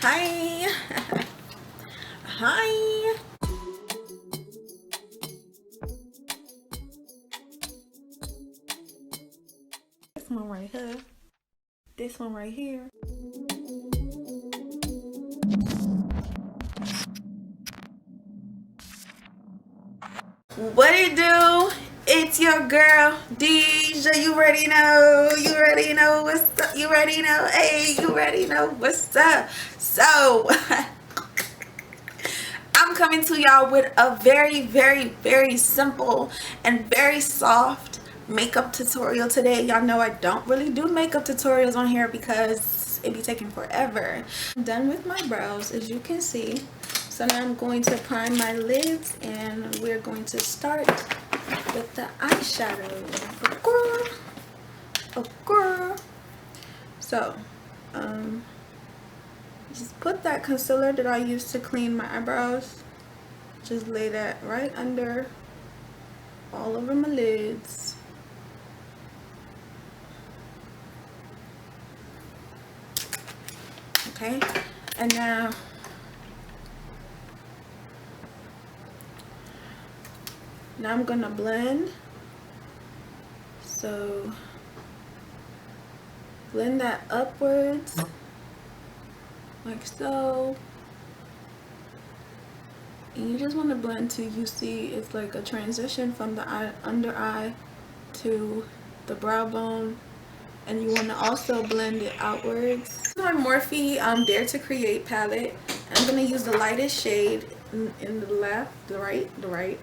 Hi. Hi. This one right here. This one right here. What it do? It's your girl, Deja. You already know. You already know what's up. You already know. Hey, you already know what's up. So, I'm coming to y'all with a very simple and very soft makeup tutorial today. Y'all know I don't really do makeup tutorials on here because it be taking forever. I'm done with my brows, as you can see. So now I'm going to prime my lids and we're going to start with the eyeshadow. Girl. So, just put that concealer that I used to clean my eyebrows, just lay that right under, all over my lids. Okay, and now I'm gonna blend. So blend that upwards like so, and you just want to blend till you see it's like a transition from the under eye to the brow bone, and you want to also blend it outwards. This is my Morphe Dare to Create palette. I'm going to use the lightest shade in the left, the right. I'm going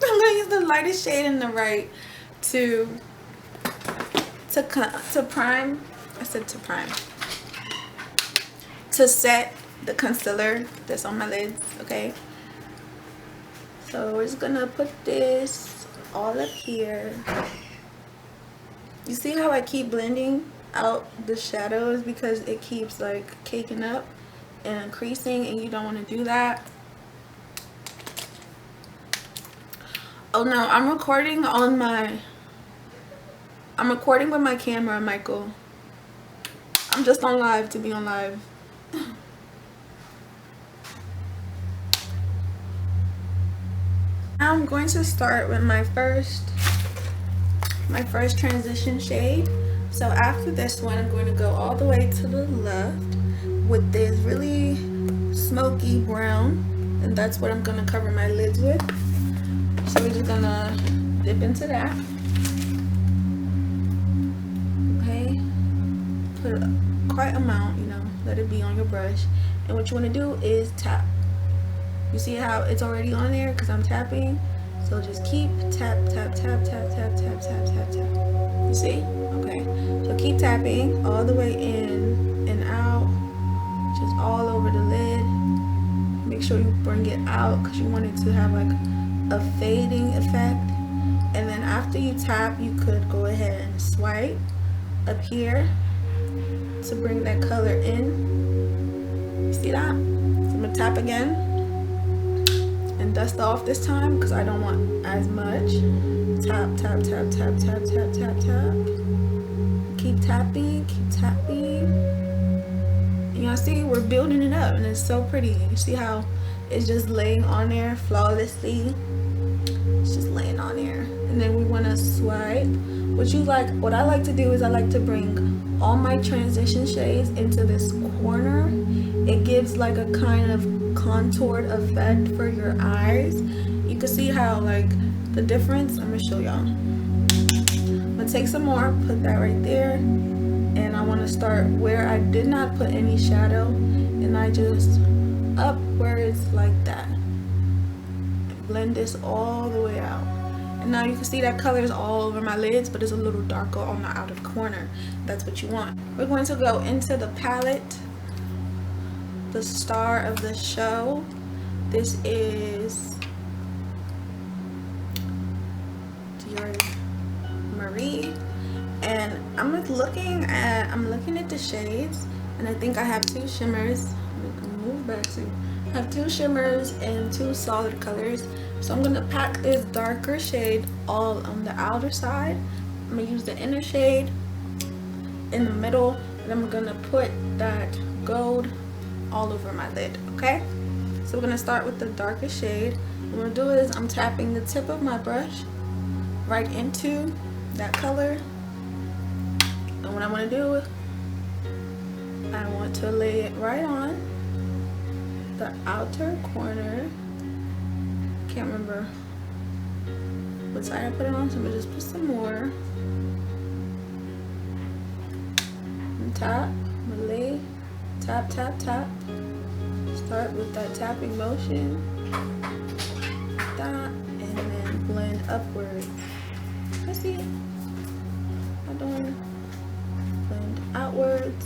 to use the lightest shade in the right to prime. I said to prime. To set the concealer that's on my lids, okay? So we're just gonna put this all up here. You see how I keep blending out the shadows because it keeps like caking up and creasing, and you don't want to do that. Oh no, I'm recording with my camera, Michael. I'm just on live to be on live. Now I'm going to start with my first transition shade. So after this one, I'm going to go all the way to the left with this really smoky brown, and that's what I'm going to cover my lids with. So we're just gonna dip into that. Okay, put quite amount, let it be on your brush. And what you want to do is tap. You see how it's already on there because I'm tapping. So just keep tap. You see? Okay. So keep tapping all the way in and out, just all over the lid. Make sure you bring it out because you want it to have like a fading effect. And then after you tap, you could go ahead and swipe up here to bring that color in. You see that? So I'm gonna tap again and dust off this time because I don't want as much. Tap. Keep tapping. And y'all see we're building it up and it's so pretty. You see how it's just laying on there flawlessly. It's just laying on there. And then we want to swipe. What I like to do is I like to bring all my transition shades into this corner. It gives like a kind of contoured effect for your eyes. You can see how like the difference. I'm gonna show y'all. I'm gonna take some more, put that right there, and I want to start where I did not put any shadow, and I just upwards like that. Blend this all the way out. And now you can see that color is all over my lids, but it's a little darker on the outer corner. That's what you want. We're going to go into the palette, the star of the show. This is Marie, and I'm looking at the shades, and I think I have two shimmers. Move back to. I have two shimmers and two solid colors. So I'm gonna pack this darker shade all on the outer side. I'm gonna use the inner shade in the middle, and I'm gonna put that gold all over my lid. Okay, so we're gonna start with the darkest shade. What I'm gonna do is I'm tapping the tip of my brush right into that color, and what I want to do, I want to lay it right on the outer corner. Can't remember what side I put it on, so I'm gonna just put some more on top. I'm gonna lay, tap, tap, tap. Start with that tapping motion, that, and then blend upwards. Let's see, I'm doing blend outwards.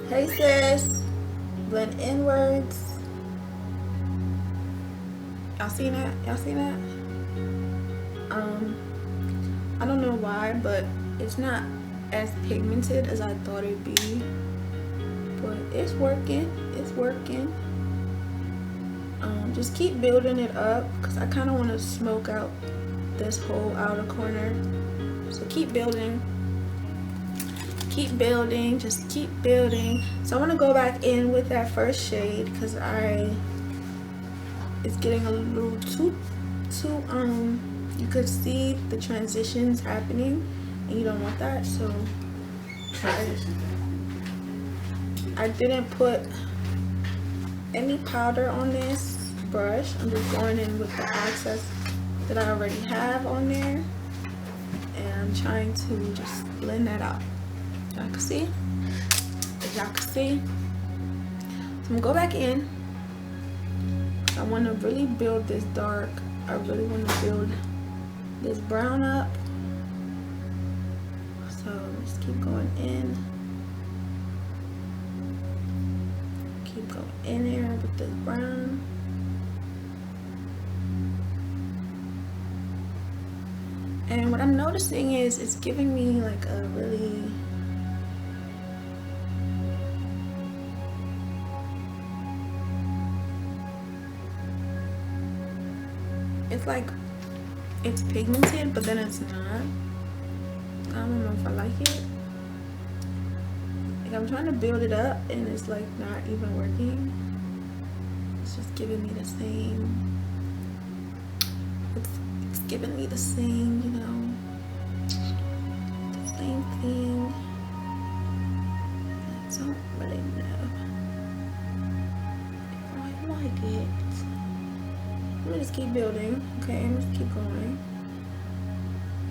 Hey sis, blend inwards. Y'all seen that? Y'all seen that? I don't know why, but it's not as pigmented as I thought it'd be, but it's working. It's working. Just keep building it up because I kind of want to smoke out this whole outer corner. So keep building. Keep building, just keep building. So I want to go back in with that first shade because it's getting a little too you could see the transitions happening and you don't want that. So I didn't put any powder on this brush. I'm just going in with the access that I already have on there, and I'm trying to just blend that out. Y'all can see, as y'all can see. So I'm gonna go back in. I want to really build this dark. I really want to build this brown up. So just keep going in. Keep going in there with this brown. And what I'm noticing is it's giving me like a really it's like it's pigmented, but then it's not. I don't know if I like it. Like I'm trying to build it up and it's like not even working. It's just giving me the same. It's giving me the same, you know, the same thing. I don't really know if I like it. Let me just keep building, okay? I'm just keep going,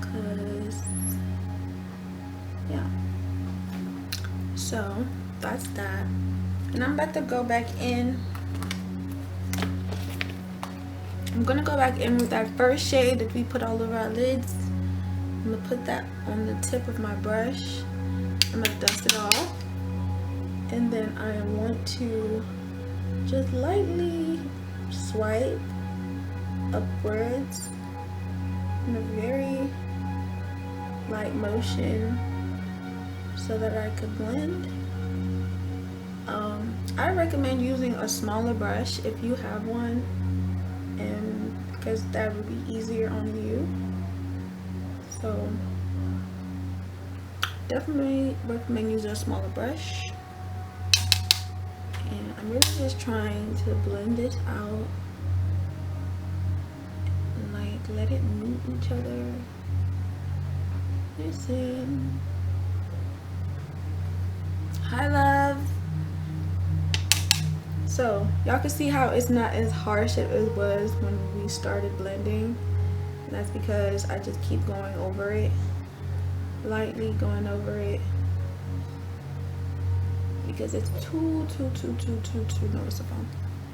cause yeah. So that's that, and I'm about to go back in. I'm gonna go back in with that first shade that we put all over our lids. I'm gonna put that on the tip of my brush. I'm gonna dust it off, and then I want to just lightly swipe upwards in a very light motion so that I could blend. I recommend using a smaller brush if you have one, and because that would be easier on you. So definitely recommend using a smaller brush. And I'm really just trying to blend this out. Let it meet each other. Listen. Hi, love. So y'all can see how it's not as harsh as it was when we started blending. And that's because I just keep going over it, lightly going over it, because it's too noticeable.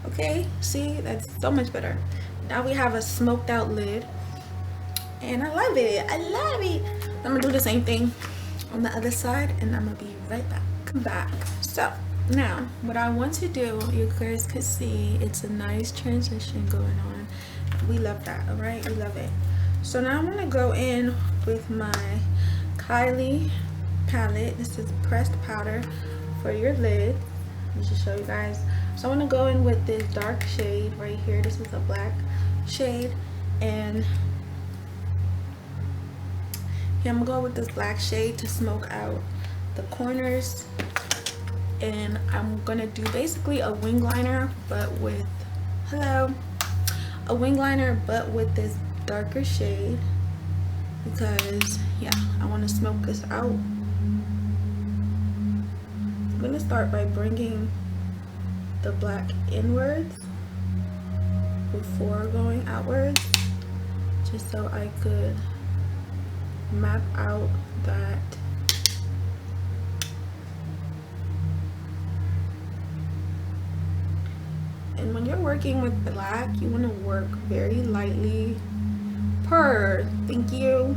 Okay, see, that's so much better. Now we have a smoked out lid, and I love it. I love it. I'm gonna do the same thing on the other side, and I'm gonna be right back. So now what I want to do, you guys could see it's a nice transition going on. We love that. All right, we love it. So now I'm gonna go in with my Kylie palette. This is pressed powder for your lid. Let me just show you guys. So I'm gonna go in with this dark shade right here. This is a black shade, and Here I'm gonna go with this black shade to smoke out the corners. And I'm gonna do basically a wing liner, but with, a wing liner, but with this darker shade, because yeah, I want to smoke this out. I'm gonna start by bringing the black inwards before going outwards, just so I could map out that and when you're working with black, you want to work very lightly. Thank you.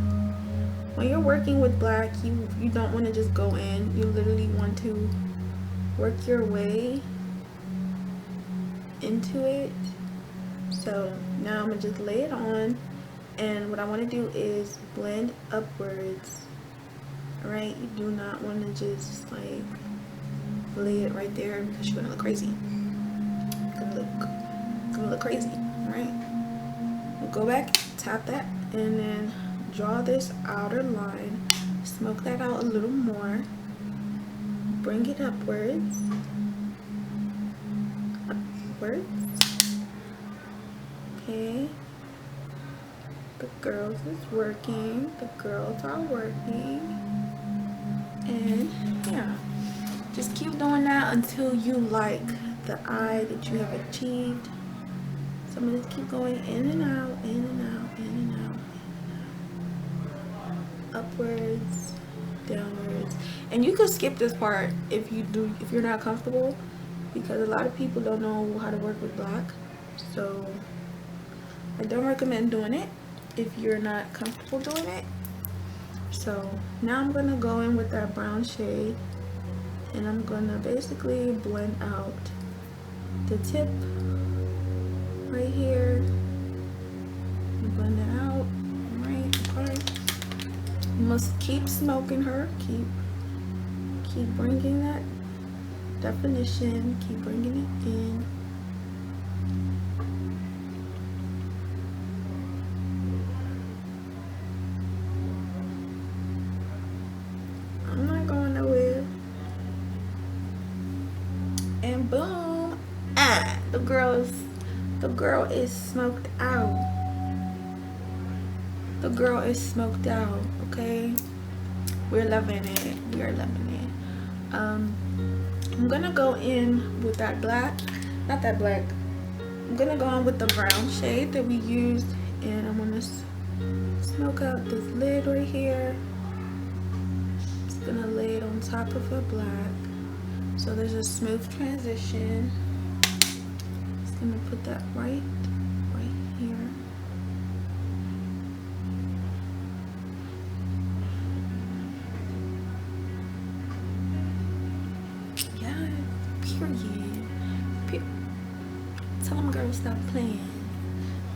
When you're working with black, you don't want to just go in. You literally want to work your way into it. So now I'm gonna just lay it on, and what I want to do is blend upwards. All right, you do not want to just like lay it right there because you're gonna look crazy. Gonna look crazy. All right, we'll go back, tap that, and then draw this outer line, smoke that out a little more, bring it upwards, okay. The girls is working, the girls are working, and yeah, just keep doing that until you like the eye that you have achieved. So I'm gonna just keep going in and out, in and out, in and out, upwards, downwards. And you could skip this part if you're not comfortable, because a lot of people don't know how to work with black. So I don't recommend doing it if you're not comfortable doing it. So now I'm gonna go in with that brown shade, and I'm gonna basically blend out the tip right here. Blend it out, right? Okay. You must keep smoking her. Keep bringing that definition. Keep bringing it in. I'm not going nowhere. And boom! The girl is smoked out. The girl is smoked out. Okay, we're loving it. We are loving it. I'm gonna go in with that black, not that black. I'm gonna go in with the brown shade that we used, and I'm gonna smoke out this lid right here. Just gonna lay it on top of the black, so there's a smooth transition. Just gonna put that right here. Period. Tell them girls stop playing.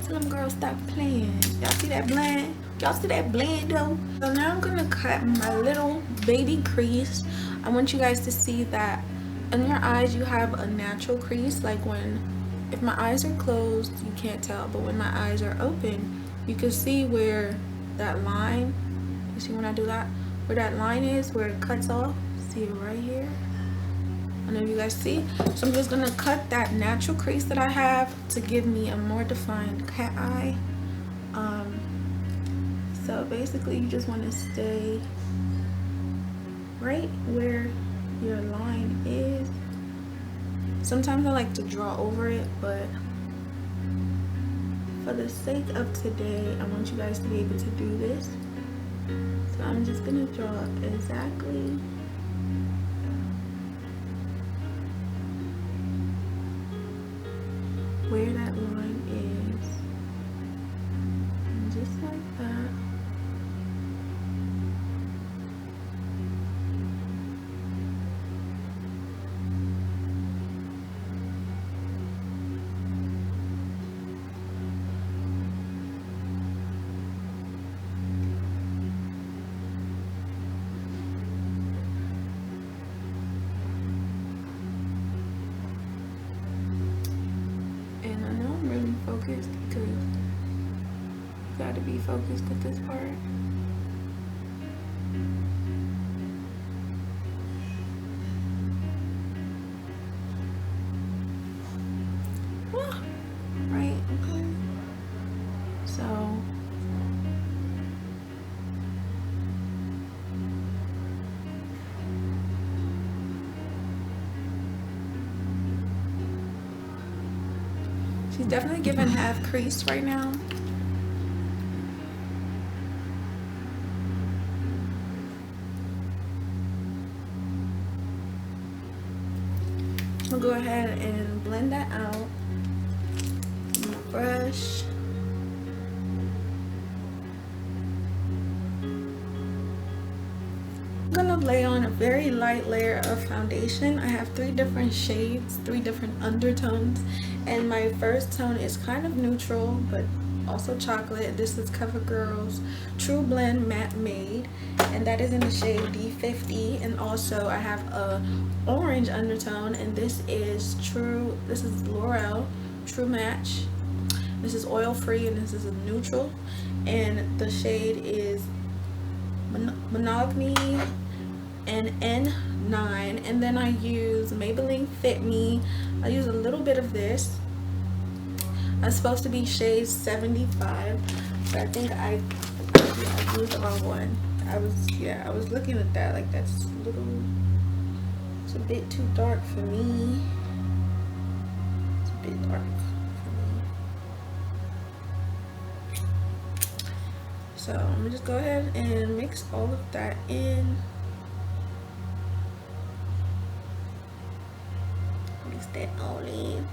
Tell them girls stop playing. Y'all see that blend? Y'all see that blend though? So now I'm gonna cut my little baby crease. I want you guys to see that in your eyes you have a natural crease. Like if my eyes are closed, you can't tell, but when my eyes are open, you can see where that line, you see when I do that, where that line is, where it cuts off. See it right here? I know you guys see. So I'm just gonna cut that natural crease that I have to give me a more defined cat eye. So basically you just want to stay right where your line is. Sometimes I like to draw over it, but for the sake of today, I want you guys to be able to do this. So I'm just gonna draw exactly where that line is, and just like that. Focused, because you gotta be focused at this part. She's definitely giving half crease right now. I'll go ahead and blend that out with my brush. I'm gonna lay on a very light layer of foundation. I have 3 different shades, 3 different undertones, and my first tone is kind of neutral but also chocolate. This is CoverGirl's True Blend Matte Made, and that is in the shade D50. And also I have a orange undertone, and this is L'Oreal True Match. This is oil free, and this is a neutral, and the shade is Monogamy and N9. And then I use Maybelline Fit Me. I use a little bit of this. It's supposed to be shade 75, but I think I used the wrong one. I was looking at that, like it's a bit too dark for me. It's a bit dark for me. So I'm gonna just go ahead and mix all of that in. Mix that all in.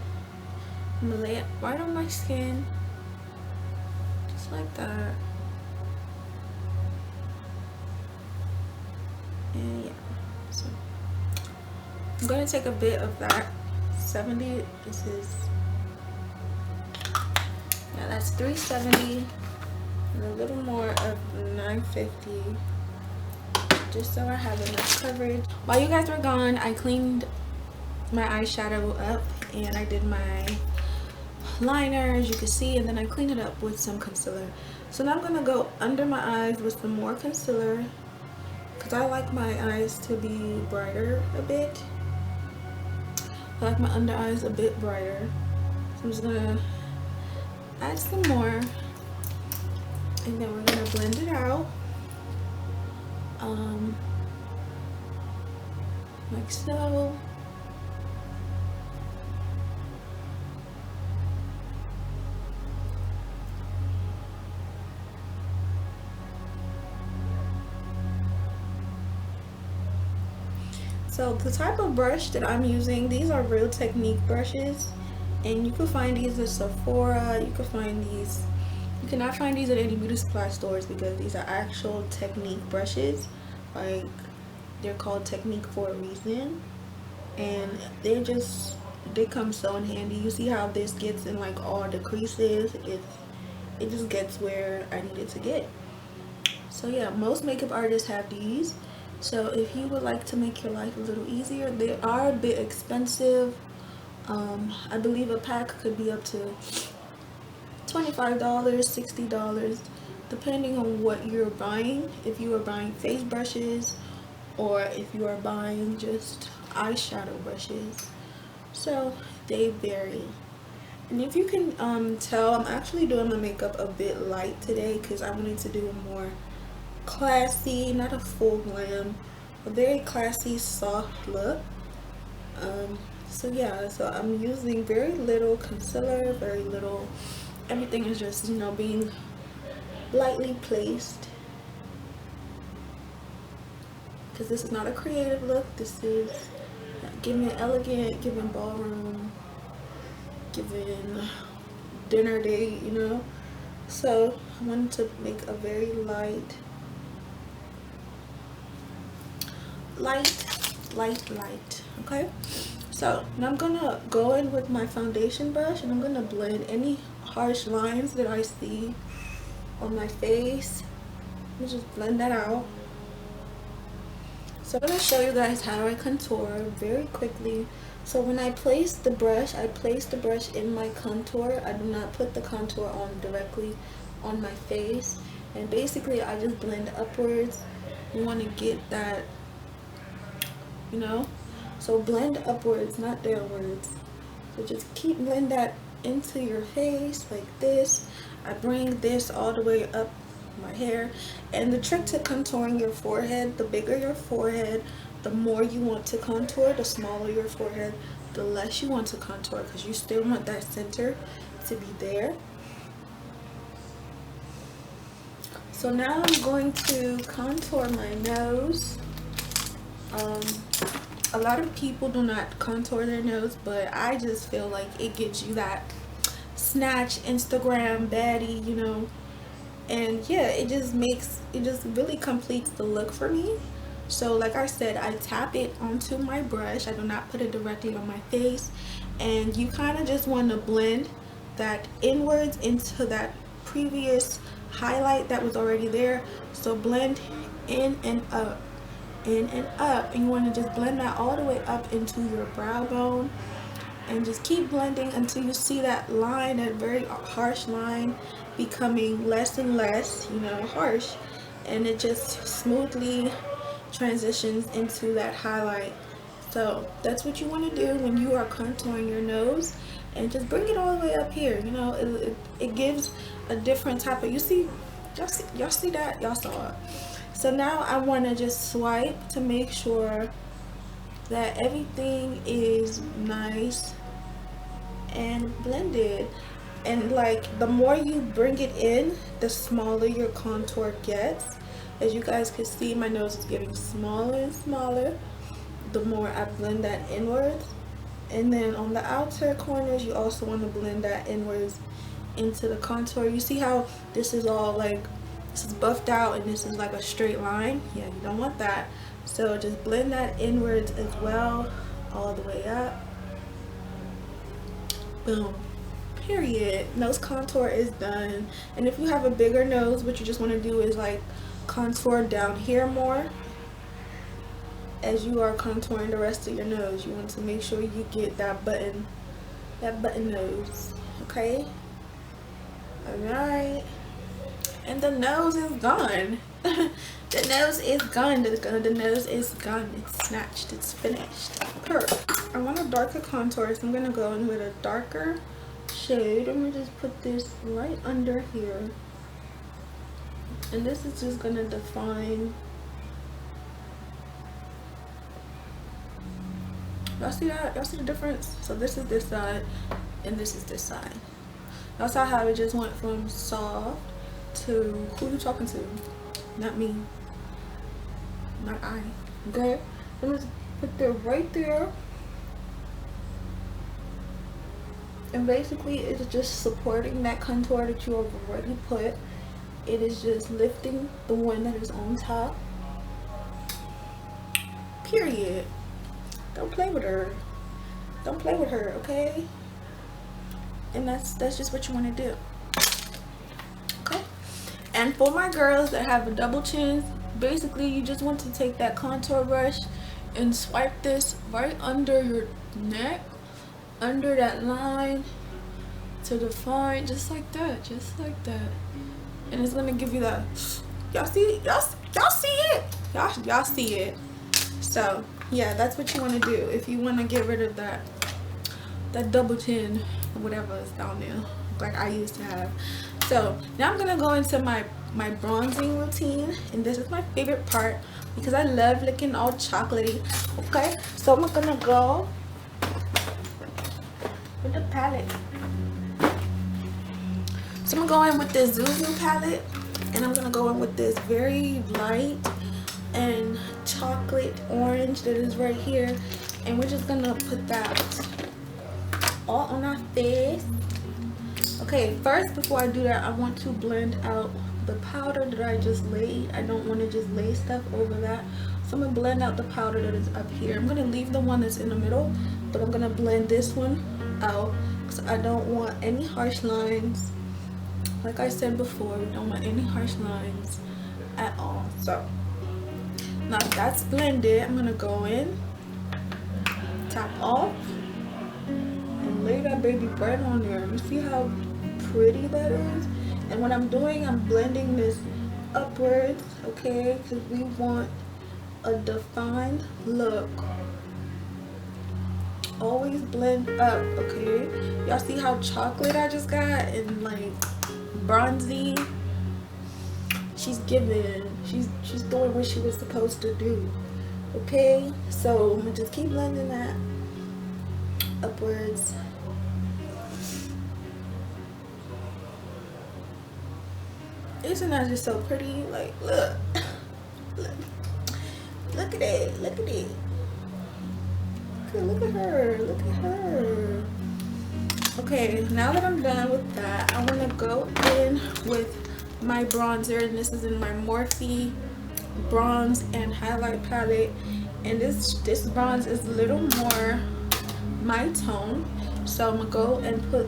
I'm gonna lay it right on my skin, just like that. And yeah, so I'm gonna take a bit of that 70. This is, yeah, that's 370, and a little more of 950, just so I have enough coverage. While you guys were gone, I cleaned my eyeshadow up and I did my liner, as you can see, and then I cleaned it up with some concealer. So now I'm gonna go under my eyes with some more concealer, because I like my eyes to be brighter a bit. I like my under eyes a bit brighter, so I'm just gonna add some more, and then we're gonna blend it out like so. So the type of brush that I'm using, these are Real Technique brushes, and you can find these at Sephora. You cannot find these at any beauty supply stores, because these are actual Technique brushes. Like, they're called Technique for a reason, and they come so in handy. You see how this gets in like all the creases? It just gets where I need it to get. So yeah, most makeup artists have these. So if you would like to make your life a little easier, they are a bit expensive. I believe a pack could be up to $25, $60, depending on what you're buying. If you are buying face brushes, or if you are buying just eyeshadow brushes. So they vary. And if you can tell, I'm actually doing my makeup a bit light today, because I wanted to do a more classy, not a full glam, a very classy soft look. So yeah, so I'm using very little concealer, very little, everything is just, you know, being lightly placed, because this is not a creative look. This is giving elegant, giving ballroom, giving dinner date, you know. So I wanted to make a very light, okay. So now I'm gonna go in with my foundation brush, and I'm gonna blend any harsh lines that I see on my face. Let me just blend that out. So I'm gonna show you guys how I contour very quickly. So when I place the brush, in my contour. I do not put the contour on directly on my face, and basically I just blend upwards. You want to get that, you know, so blend upwards, not downwards. So just keep blend that into your face like this. I bring this all the way up my hair. And the trick to contouring your forehead, the bigger your forehead, the more you want to contour. The smaller your forehead, the less you want to contour, because you still want that center to be there. So now I'm going to contour my nose. A lot of people do not contour their nose, but I just feel like it gives you that snatch Instagram baddie, you know. And yeah, it just really completes the look for me. So like I said, I tap it onto my brush. I do not put it directly on my face. And you kind of just want to blend that inwards into that previous highlight that was already there. So blend in and up, in and up, and you want to just blend that all the way up into your brow bone, and just keep blending until you see that line, that very harsh line, becoming less and less, you know, harsh, and it just smoothly transitions into that highlight. So that's what you want to do when you are contouring your nose, and just bring it all the way up here. You know, it gives a different type of, y'all see that, y'all saw it. So now I want to just swipe to make sure that everything is nice and blended. And like, the more you bring it in, the smaller your contour gets. As you guys can see, my nose is getting smaller and smaller the more I blend that inwards. And then on the outer corners, you also want to blend that inwards into the contour. You see how this is all like, this is buffed out and this is like a straight line? Yeah, you don't want that. So just blend that inwards as well, all the way up. Boom. Period. Nose contour is done. And if you have a bigger nose, what you just want to do is like contour down here more. As you are contouring the rest of your nose, you want to make sure you get that button nose. Okay? Alright. And the nose is gone. The nose is gone. The nose is gone. It's snatched. It's finished. Perfect. I want a darker contour, so I'm going to go in with a darker shade. I'm going to just put this right under here. And this is just going to define. Y'all see that? Y'all see the difference? So this is this side, and this is this side. Y'all saw how it just went from soft to, who you talking to? Not me. Not I. Okay? I'm just put that right there. And basically it's just supporting that contour that you have already put. It is just lifting the one that is on top. Period. Don't play with her. Don't play with her, okay? And that's just what you want to do. Okay? And for my girls that have a double chin, basically you just want to take that contour brush and swipe this right under your neck, under that line, to define, just like that, just like that. And it's gonna give you that. Y'all see? Y'all see it? Y'all see it? So yeah, that's what you want to do if you want to get rid of that double chin or whatever is down there, like I used to have. So now I'm gonna go into my bronzing routine, and this is my favorite part because I love looking all chocolatey. Okay, so I'm gonna go with the palette. So I'm gonna go in with this Zuzu palette, and I'm gonna go in with this very light and chocolate orange that is right here, and we're just gonna put that all on our face. Okay, first, before I do that, I want to blend out the powder that I just laid. I don't want to just lay stuff over that, so I'm gonna blend out the powder that is up here. I'm gonna leave the one that's in the middle, but I'm gonna blend this one out because I don't want any harsh lines. Like I said before, we don't want any harsh lines at all. So now that's blended, I'm gonna go in, tap off, and lay that baby right on there. You see how pretty that is? And what I'm doing, I'm blending this upwards, okay? Because we want a defined look. Always blend up, okay? Y'all see how chocolate I just got and like bronzy? She's giving, she's doing what she was supposed to do. Okay, so I'm gonna just keep blending that upwards. Isn't that just so pretty? Like, look. Look. Look at it. Look at it. Look at her. Look at her. Okay, now that I'm done with that, I want to go in with my bronzer, and this is in my Morphe bronze and highlight palette, and this bronze is a little more my tone, so I'm gonna go and put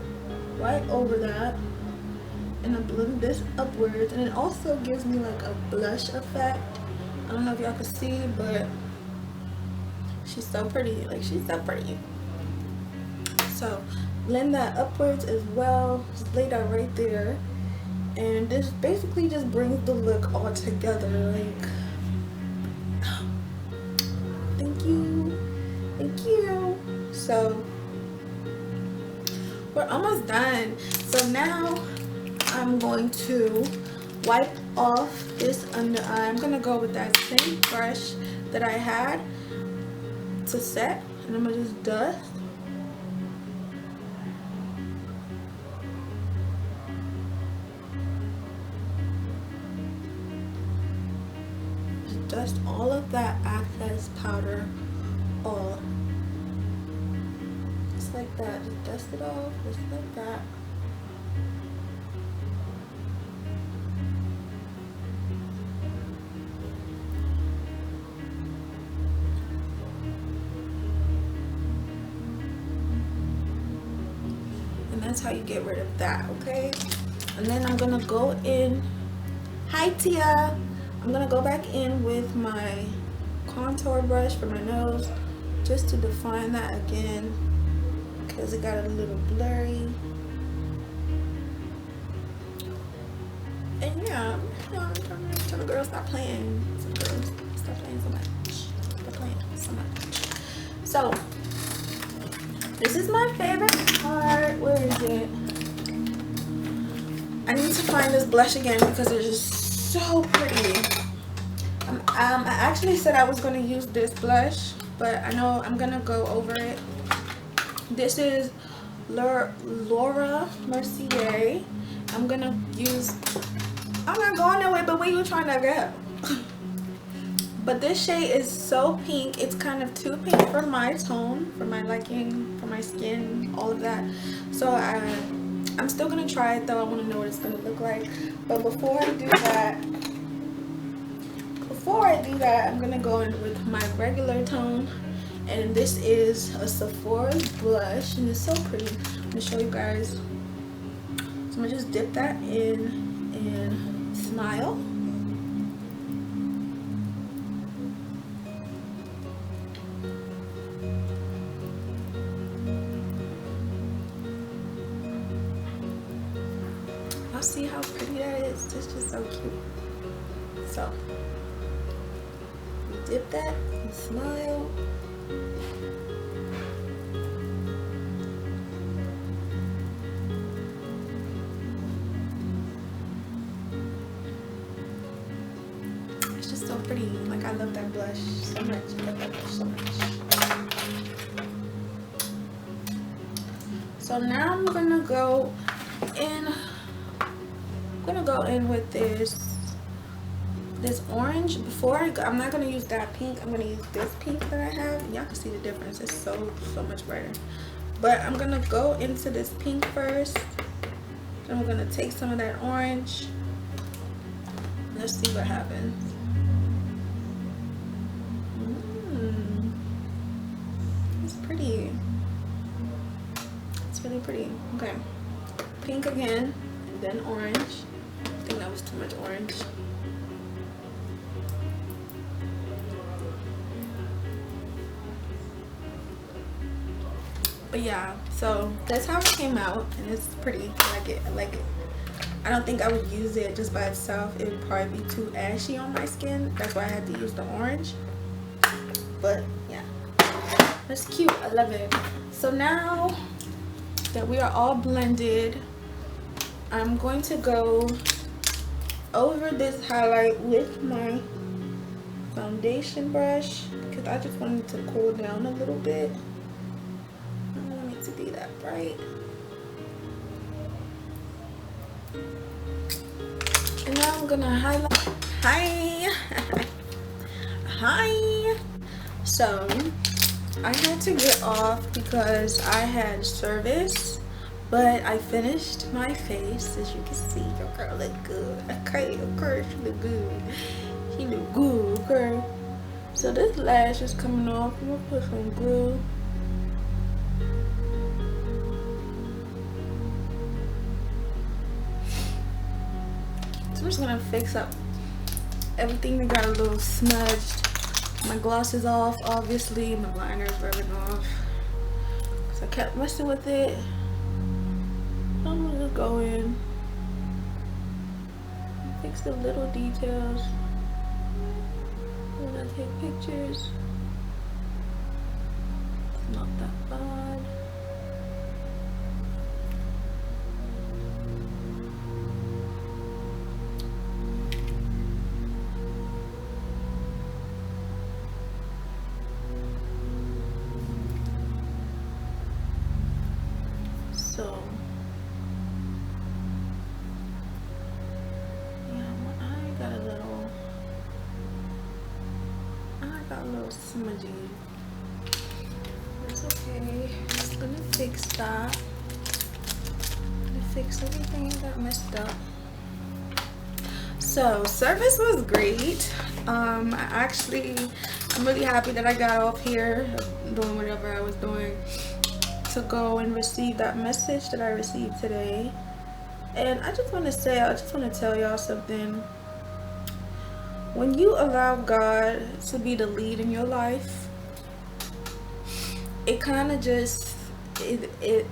right over that, and I blend this upwards, and it also gives me like a blush effect. I don't know if y'all can see, but she's so pretty. Like, she's so pretty. So blend that upwards as well. Just lay that right there, and this basically just brings the look all together. Like, thank you, thank you. So we're almost done. So now I'm going to wipe off this under eye. I'm gonna go with that same brush that I had to set, and I'm gonna just dust. Dust all of that excess powder off. Just like that. Just dust it off, just like that. And that's how you get rid of that, okay? And then I'm gonna go in. Hi, Tia. I'm gonna go back in with my contour brush for my nose just to define that again because it got a little blurry. And yeah, I'm trying to girls stop playing. Some girls stop playing so much. Stop playing so much. So this is my favorite part. Where is it? I need to find this blush again because it's just so pretty. I actually said I was going to use this blush, but I know I'm going to go over it. This is Laura Mercier. I'm going to use... I'm not going nowhere, but where you trying to go? But this shade is so pink. It's kind of too pink for my tone, for my liking, for my skin, all of that. So I'm still going to try it, though. I want to know what it's going to look like. But before I do that, I'm gonna go in with my regular tone, and this is a Sephora's blush, and it's so pretty. I'm gonna show you guys. So I'm gonna just dip that in and smile. Y'all see how pretty that is? It's just so cute. So dip that and smile. It's just so pretty. Like, I love that blush so much. I love that blush so much. So now I'm gonna go in with this orange. I'm not gonna use that pink. I'm gonna use this pink that I have, and y'all can see the difference. It's so much brighter. But I'm gonna go into this pink first, then we're gonna take some of that orange. Let's see what happens. It's pretty. It's really pretty. Okay, pink again, and then orange. I think that was too much orange. But yeah, so that's how it came out, and it's pretty. I like it. I like it. I don't think I would use it just by itself. It would probably be too ashy on my skin. That's why I had to use the orange. But yeah, that's cute. I love it. So now that we are all blended, I'm going to go over this highlight with my foundation brush because I just wanted to cool down a little bit. I don't want it to be that bright. And now gonna highlight. Hi. Hi. So I had to get off because I had service, but I finished my face. As you can see, your girl look good. Okay, she look good. She look good, okay. So this lash is coming off. I'm gonna put some glue. So I'm just gonna fix up everything that got a little smudged. My gloss is off, obviously. My liner is rubbing off. So I kept messing with it. I'm gonna just go in, fix the little details. I'm gonna take pictures. It's not that bad. So yeah, I got a little smudgy. It's okay. Just gonna fix that. Gonna fix everything that got messed up. So service was great. I'm really happy that I got off here doing whatever I was doing to go and receive that message that I received today. And I just want to tell y'all something. When you allow God to be the lead in your life, it kind of just it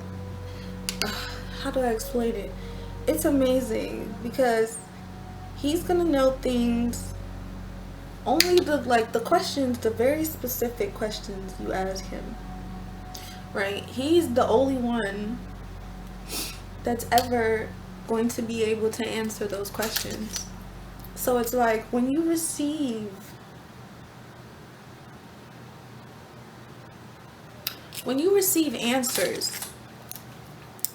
how do I explain it? It's amazing because he's gonna know things, only the questions, the very specific questions you ask him, right? He's the only one that's ever going to be able to answer those questions. So it's like when you receive answers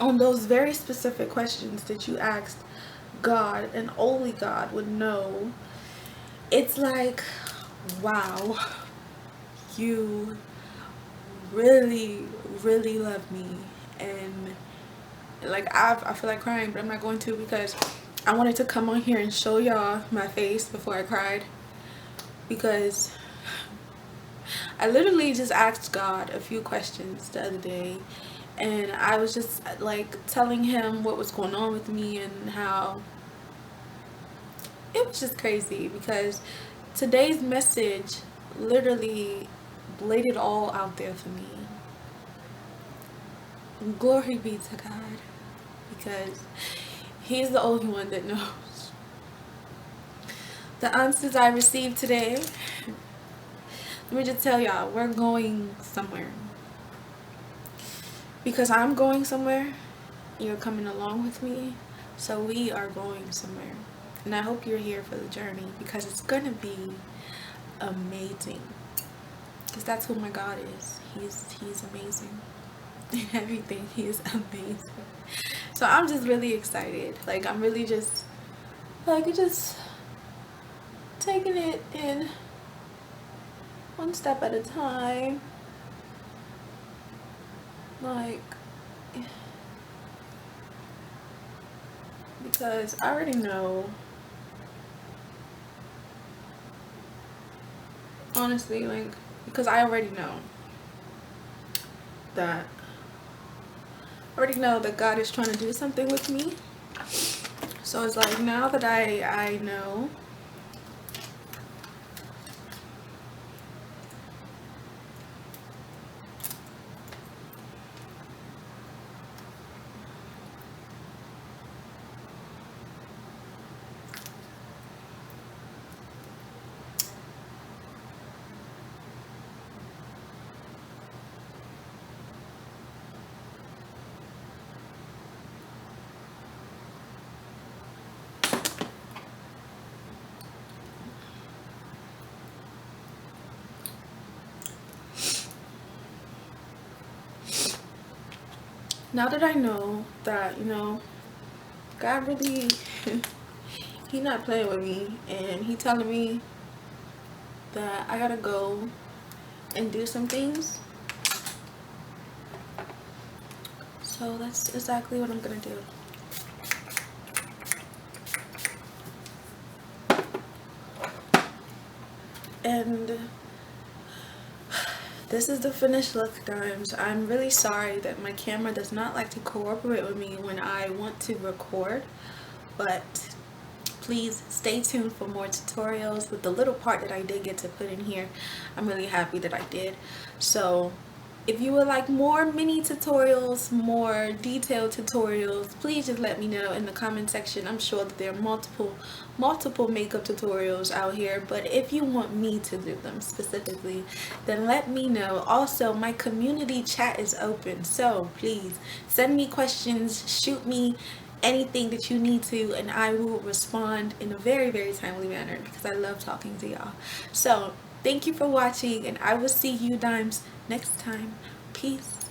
on those very specific questions that you asked God, and only God would know, it's like, wow, you really, really love me. And like I feel like crying, but I'm not going to, because I wanted to come on here and show y'all my face before I cried, because I literally just asked God a few questions the other day, and I was just like telling him what was going on with me and how it was just crazy, because today's message literally laid it all out there for me. Glory be to God, because he's the only one that knows. The answers I received today, let me just tell y'all, we're going somewhere. Because I'm going somewhere, you're coming along with me. So we are going somewhere. And I hope you're here for the journey, because it's going to be amazing. Because that's who my God is. He's amazing. In everything, he is amazing. So I'm just really excited. Like, I'm really just taking it in one step at a time. Like, because I already know, honestly, like, because I already know that God is trying to do something with me. So it's like, now that I know, now that I know that, God really, he not playing with me, and he telling me that I gotta go and do some things. So that's exactly what I'm gonna do. And this is the finished look, Dimes. I'm really sorry that my camera does not like to cooperate with me when I want to record, but please stay tuned for more tutorials. With the little part that I did get to put in here, I'm really happy that I did. So if you would like more mini tutorials, more detailed tutorials, please just let me know in the comment section. I'm sure that there are multiple makeup tutorials out here, but if you want me to do them specifically, then let me know. Also, my community chat is open, so please send me questions, shoot me anything that you need to, and I will respond in a very, very timely manner because I love talking to y'all. So thank you for watching, and I will see you, Dimes, next time. Peace.